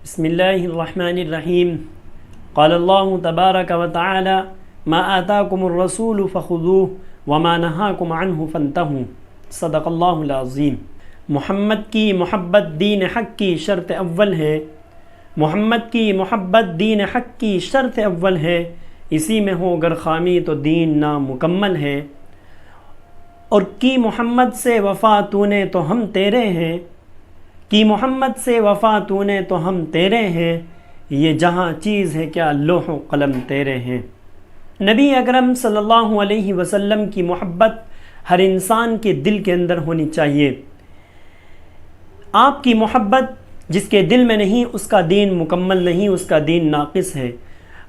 بسم اللہ الرحمن الرحیم قال اللہ تبارک و تعالی ما آتاکم الرسول فخذوه وما نہاکم عنہ فانتہوا صدق اللہ العظیم۔ محمد کی محبت دین حق کی شرط اول ہے، محمد کی محبت دین حق کی شرط اول ہے، اسی میں ہو گر خامی تو دین نامکمل ہے۔ اور کی محمد سے وفا تو نے تو ہم تیرے ہیں، کی محمد سے وفا تو نے تو ہم تیرے ہیں، یہ جہاں چیز ہے کیا لوح و قلم تیرے ہیں۔ نبی اکرم صلی اللہ علیہ وسلم کی محبت ہر انسان کے دل کے اندر ہونی چاہیے۔ آپ کی محبت جس کے دل میں نہیں، اس کا دین مکمل نہیں، اس کا دین ناقص ہے۔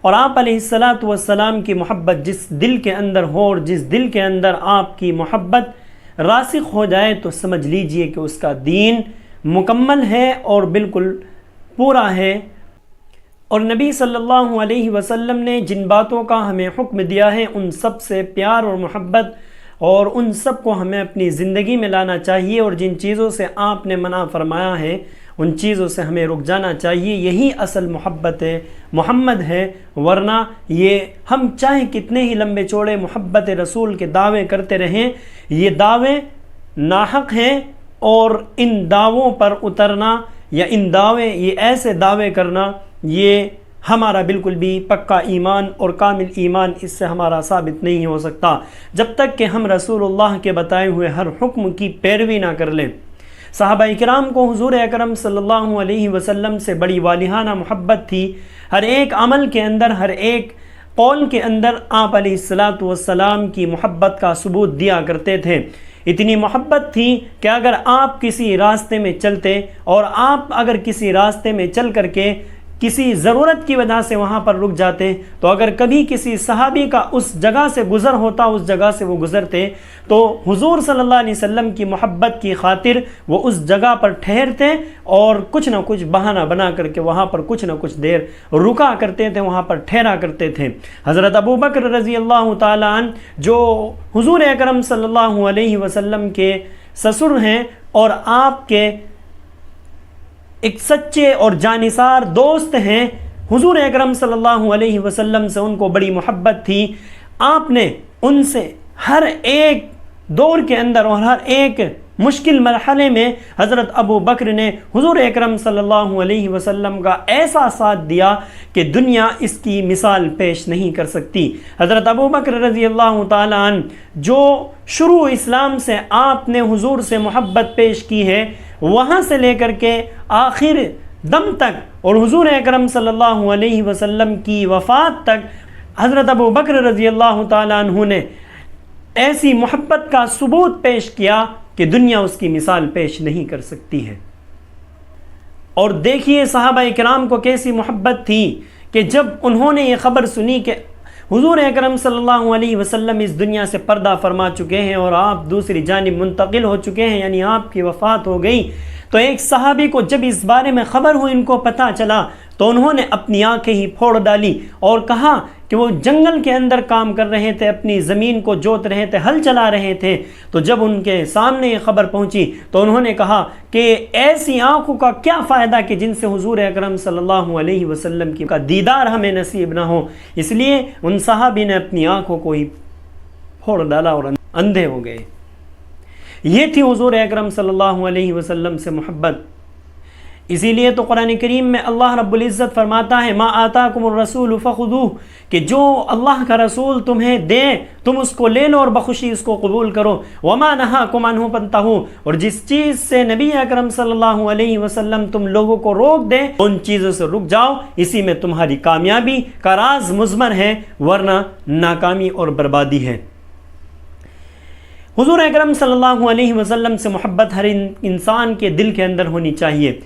اور آپ علیہ الصلاۃ والسلام کی محبت جس دل کے اندر ہو اور جس دل کے اندر آپ کی محبت راسخ ہو جائے تو سمجھ لیجئے کہ اس کا دین مکمل ہے اور بالکل پورا ہے۔ اور نبی صلی اللہ علیہ وسلم نے جن باتوں کا ہمیں حکم دیا ہے ان سب سے پیار اور محبت اور ان سب کو ہمیں اپنی زندگی میں لانا چاہیے، اور جن چیزوں سے آپ نے منع فرمایا ہے ان چیزوں سے ہمیں رک جانا چاہیے۔ یہی اصل محبت ہے، محمد ہے، ورنہ یہ ہم چاہے کتنے ہی لمبے چوڑے محبت رسول کے دعوے کرتے رہیں، یہ دعوے ناحق ہیں، اور ان دعووں پر اترنا یا یہ ایسے دعوے کرنا یہ ہمارا بالکل بھی پکا ایمان اور کامل ایمان اس سے ہمارا ثابت نہیں ہو سکتا جب تک کہ ہم رسول اللہ کے بتائے ہوئے ہر حکم کی پیروی نہ کر لیں۔ صحابہ کرام کو حضور اکرم صلی اللہ علیہ وسلم سے بڑی والہانہ محبت تھی، ہر ایک عمل کے اندر، ہر ایک قول کے اندر آپ علیہ الصلاۃ والسلام کی محبت کا ثبوت دیا کرتے تھے۔ اتنی محبت تھی کہ اگر آپ کسی راستے میں چلتے اور آپ اگر کسی راستے میں چل کر کے کسی ضرورت کی وجہ سے وہاں پر رک جاتے، تو اگر کبھی کسی صحابی کا اس جگہ سے گزر ہوتا، اس جگہ سے وہ گزرتے، تو حضور صلی اللہ علیہ وسلم کی محبت کی خاطر وہ اس جگہ پر ٹھہرتے اور کچھ نہ کچھ بہانہ بنا کر کے وہاں پر کچھ نہ کچھ دیر رکا کرتے تھے، وہاں پر ٹھہرا کرتے تھے۔ حضرت ابوبکر رضی اللہ تعالیٰ عنہ جو حضور اکرم صلی اللہ علیہ وسلم کے سسر ہیں اور آپ کے ایک سچے اور جانثار دوست ہیں، حضور اکرم صلی اللہ علیہ وسلم سے ان کو بڑی محبت تھی۔ آپ نے ان سے ہر ایک دور کے اندر اور ہر ایک مشکل مرحلے میں حضرت ابو بکر نے حضور اکرم صلی اللہ علیہ وسلم کا ایسا ساتھ دیا کہ دنیا اس کی مثال پیش نہیں کر سکتی۔ حضرت ابو بکر رضی اللہ تعالیٰ عنہ جو شروع اسلام سے آپ نے حضور سے محبت پیش کی ہے، وہاں سے لے کر کے آخر دم تک اور حضور اکرم صلی اللہ علیہ وسلم کی وفات تک حضرت ابو بکر رضی اللہ تعالیٰ عنہ نے ایسی محبت کا ثبوت پیش کیا کہ دنیا اس کی مثال پیش نہیں کر سکتی ہے۔ اور دیکھیے صحابہ کرام کو کیسی محبت تھی کہ جب انہوں نے یہ خبر سنی کہ حضور اکرم صلی اللہ علیہ وسلم اس دنیا سے پردہ فرما چکے ہیں اور آپ دوسری جانب منتقل ہو چکے ہیں، یعنی آپ کی وفات ہو گئی، تو ایک صحابی کو جب اس بارے میں خبر ہوئی، ان کو پتہ چلا، تو انہوں نے اپنی آنکھیں ہی پھوڑ ڈالی اور کہا کہ وہ جنگل کے اندر کام کر رہے تھے، اپنی زمین کو جوت رہے تھے، ہل چلا رہے تھے، تو جب ان کے سامنے یہ خبر پہنچی تو انہوں نے کہا کہ ایسی آنکھوں کا کیا فائدہ کہ جن سے حضور اکرم صلی اللہ علیہ وسلم کی کا دیدار ہمیں نصیب نہ ہو۔ اس لیے ان صحابی نے اپنی آنکھوں کو ہی پھوڑ ڈالا اور اندھے ہو گئے۔ یہ تھی حضور اکرم صلی اللہ علیہ وسلم سے محبت۔ اسی لیے تو قرآن کریم میں اللہ رب العزت فرماتا ہے ما آتاکم الرسول فخذوہ، کہ جو اللہ کا رسول تمہیں دے تم اس کو لے لو اور بخوشی اس کو قبول کرو، وما نہاکم عنہ فانتہوا، اور جس چیز سے نبی اکرم صلی اللہ علیہ وسلم تم لوگوں کو روک دے ان چیزوں سے رک جاؤ، اسی میں تمہاری کامیابی کا راز مضمر ہے، ورنہ ناکامی اور بربادی ہے۔ حضور اکرم صلی اللہ علیہ وسلم سے محبت ہر انسان کے دل کے اندر ہونی چاہیے۔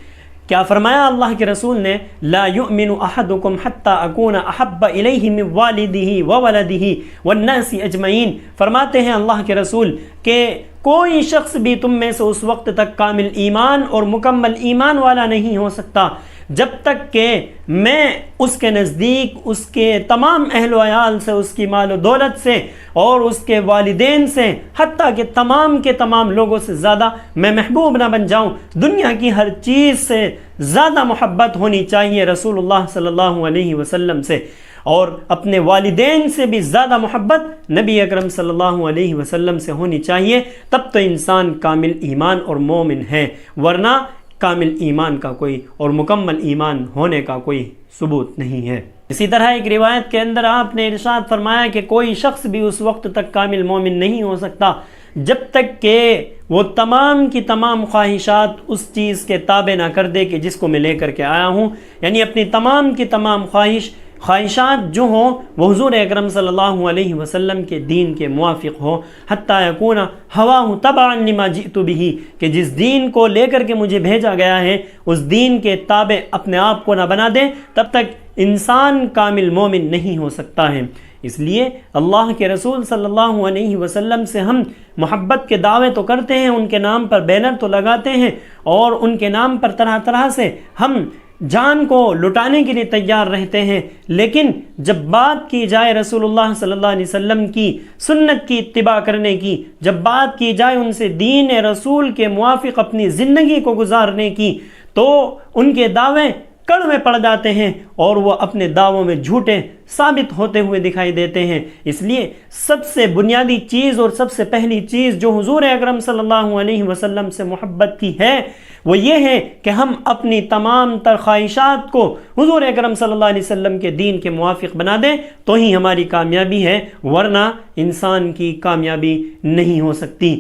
کیا فرمایا اللہ کے رسول نے؟ لا یؤمن احدکم حتی اکون احب الیہ من والدہ وولدہ والناس اجمعین۔ فرماتے ہیں اللہ کے رسول کہ کوئی شخص بھی تم میں سے اس وقت تک کامل ایمان اور مکمل ایمان والا نہیں ہو سکتا جب تک کہ میں اس کے نزدیک اس کے تمام اہل و عیال سے، اس کی مال و دولت سے اور اس کے والدین سے، حتیٰ کہ تمام کے تمام لوگوں سے زیادہ میں محبوب نہ بن جاؤں۔ دنیا کی ہر چیز سے زیادہ محبت ہونی چاہیے رسول اللہ صلی اللہ علیہ وسلم سے، اور اپنے والدین سے بھی زیادہ محبت نبی اکرم صلی اللہ علیہ وسلم سے ہونی چاہیے، تب تو انسان کامل ایمان اور مومن ہے، ورنہ کامل ایمان کا کوئی اور مکمل ایمان ہونے کا کوئی ثبوت نہیں ہے۔ اسی طرح ایک روایت کے اندر آپ نے ارشاد فرمایا کہ کوئی شخص بھی اس وقت تک کامل مومن نہیں ہو سکتا جب تک کہ وہ تمام کی تمام خواہشات اس چیز کے تابع نہ کر دے کہ جس کو میں لے کر کے آیا ہوں، یعنی اپنی تمام کی تمام خواہشات جو ہوں وہ حضور اکرم صلی اللہ علیہ وسلم کے دین کے موافق ہو، حتیٰ یکون ہواہ تبعا لما جئت بہ، کہ جس دین کو لے کر کے مجھے بھیجا گیا ہے اس دین کے تابع اپنے آپ کو نہ بنا دے، تب تک انسان کامل مومن نہیں ہو سکتا ہے۔ اس لیے اللہ کے رسول صلی اللہ علیہ وسلم سے ہم محبت کے دعوے تو کرتے ہیں، ان کے نام پر بینر تو لگاتے ہیں، اور ان کے نام پر طرح طرح سے ہم جان کو لٹانے کے لیے تیار رہتے ہیں، لیکن جب بات کی جائے رسول اللہ صلی اللہ علیہ وسلم کی سنت کی اتباع کرنے کی، جب بات کی جائے ان سے دین رسول کے موافق اپنی زندگی کو گزارنے کی، تو ان کے دعوے کڑوے پڑ جاتے ہیں اور وہ اپنے دعووں میں جھوٹے ثابت ہوتے ہوئے دکھائی دیتے ہیں۔ اس لیے سب سے بنیادی چیز اور سب سے پہلی چیز جو حضور اکرم صلی اللہ علیہ وسلم سے محبت کی ہے وہ یہ ہے کہ ہم اپنی تمام تر خواہشات کو حضور اکرم صلی اللہ علیہ وسلم کے دین کے موافق بنا دیں، تو ہی ہماری کامیابی ہے، ورنہ انسان کی کامیابی نہیں ہو سکتی۔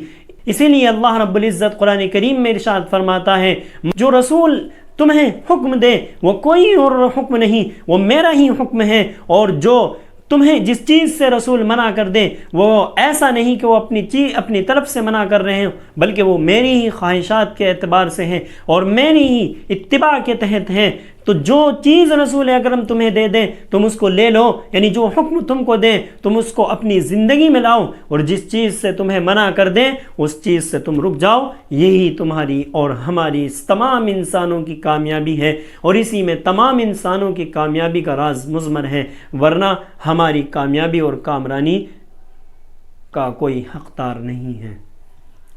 اسی لیے اللہ رب العزت قرآن کریم میں ارشاد فرماتا ہے، جو رسول تمہیں حکم دے وہ کوئی اور حکم نہیں، وہ میرا ہی حکم ہے، اور جو تمہیں جس چیز سے رسول منع کر دے وہ ایسا نہیں کہ وہ اپنی طرف سے منع کر رہے ہیں، بلکہ وہ میری ہی خواہشات کے اعتبار سے ہیں اور میری ہی اتباع کے تحت ہیں۔ تو جو چیز رسول اکرم تمہیں دے دیں تم اس کو لے لو، یعنی جو حکم تم کو دیں تم اس کو اپنی زندگی میں لاؤ، اور جس چیز سے تمہیں منع کر دیں اس چیز سے تم رک جاؤ۔ یہی تمہاری اور ہماری تمام انسانوں کی کامیابی ہے، اور اسی میں تمام انسانوں کی کامیابی کا راز مضمر ہے، ورنہ ہماری کامیابی اور کامرانی کا کوئی حقدار نہیں ہے۔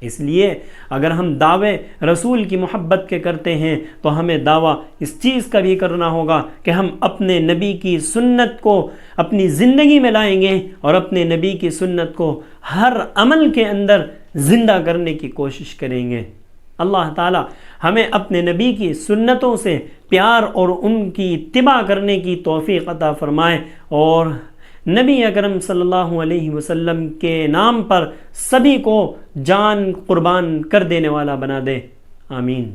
اس لیے اگر ہم دعوے رسول کی محبت کے کرتے ہیں تو ہمیں دعویٰ اس چیز کا بھی کرنا ہوگا کہ ہم اپنے نبی کی سنت کو اپنی زندگی میں لائیں گے، اور اپنے نبی کی سنت کو ہر عمل کے اندر زندہ کرنے کی کوشش کریں گے۔ اللہ تعالی ہمیں اپنے نبی کی سنتوں سے پیار اور ان کی اتباع کرنے کی توفیق عطا فرمائے، اور نبی اکرم صلی اللہ علیہ وسلم کے نام پر سبھی کو جان قربان کر دینے والا بنا دے۔ آمین۔